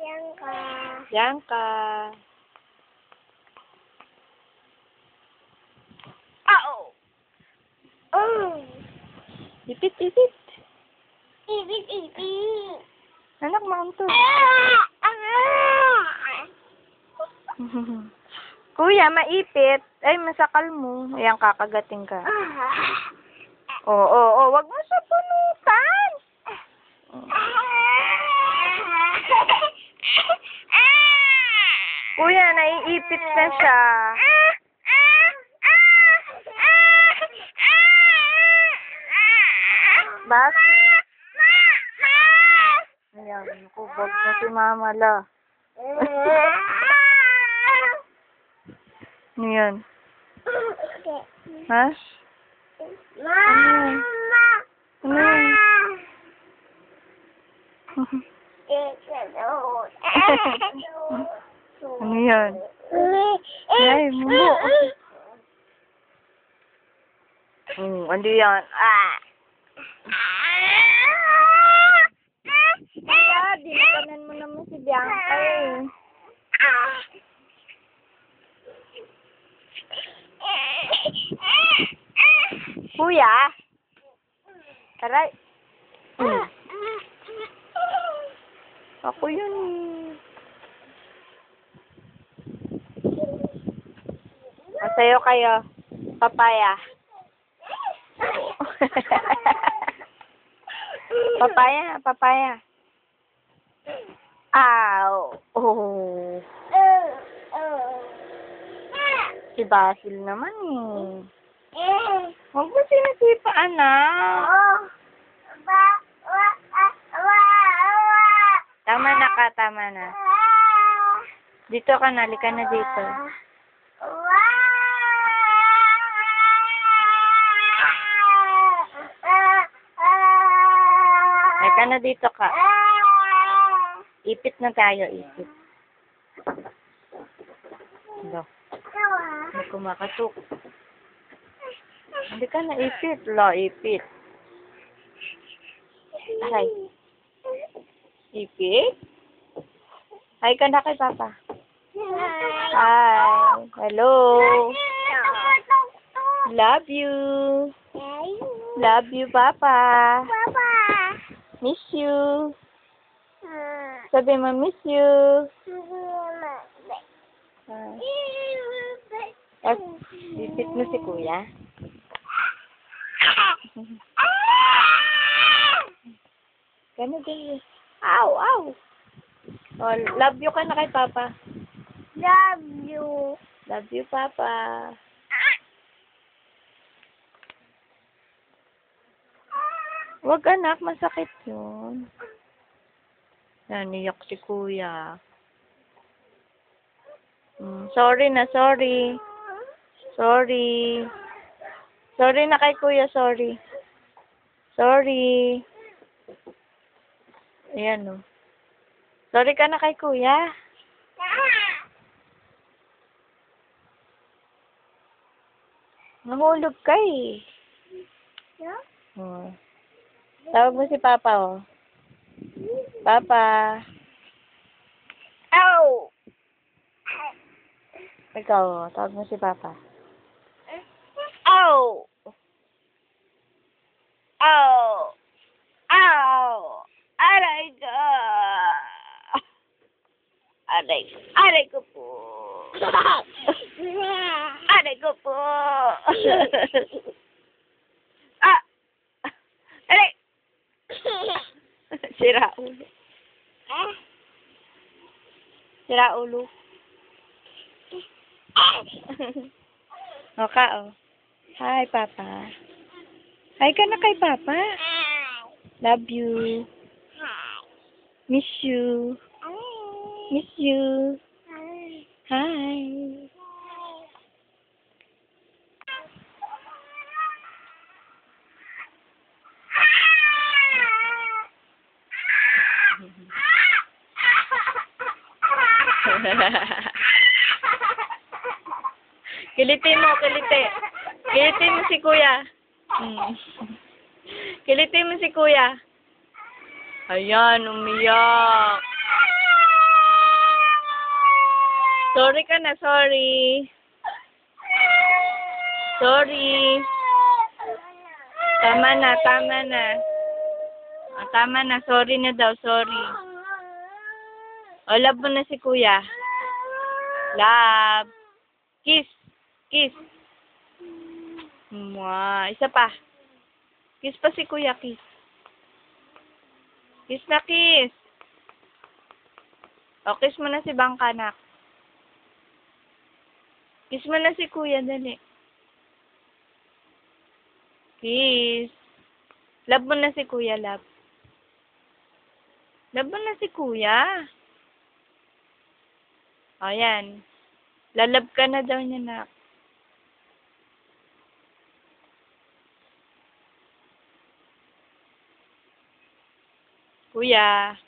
Bianca. Bianca. Oh. Oh. Ipit, ipit. Ipit. Anak, maunto. Kuya, maipit. Ay, masakal mo. Ayan, kakagating ka. Oo. Wag mo sa punutan. Kuya, naiipit na siya. Bas? Ayan, kubog na si Mama la. Ano yan? Ha? Ano yan? Ano yan? Ay, mubo. Ano yan? Dinakanan mo naman si Bianca eh. Kuya? Aray. Ako yun. Sa'yo kayo. Papaya. Papaya. Ow. Oh. Si Basil naman eh. Huwag mo sinasipa, anak. Tama na. Dito ka na, halika na dito. Halika na dito ka. Ipit na tayo, ipit. Ito. May kumakatok. Halika na, ipit. Ipit. Aray. Ipit? Hi ka na kay Papa. Hi. Hello. Love you. Love you, Papa. Miss you. Sabi mo, miss you. Ipit mo si Kuya. Gano'n din. Ow. Oh, love you ka na kay Papa. Love you. Love you, Papa. Wag anak, masakit yun. Naniyak si Kuya. Sorry na, sorry. Sorry na kay Kuya, sorry. Ayan o. Sorry ka na kay Kuya. Nahulog ka eh. Tawag mo si Papa oh. Papa. Ow! Ikaw oh, tawag mo si Papa. Ow! Aray ka! Aray ko po! Aray ko po! Aray! Sira ulo. Sira ulo. O ka oh. Hi, Papa. Hi ka na kay Papa. Love you. Miss you. Miss you. Hi. Kilitin mo, kiliti. Kilitin mo si Kuya. Kilitin mo si Kuya. Ayan, umiyak. Sorry ka na, sorry. Sorry. Tama na, tama na. Ah, tama na, sorry na daw, sorry. O, love mo na si kuya. Love. Kiss. Kiss. Mwah. Isa pa. Kiss pa si kuya, kiss. Kiss na kiss. O, kiss mo na si Bangkanak. Kiss mo na si kuya, dali. Kiss. Love mo na si kuya, love. Love mo na si kuya. O, yan. Lalab ka na daw niya, nak. Kuya.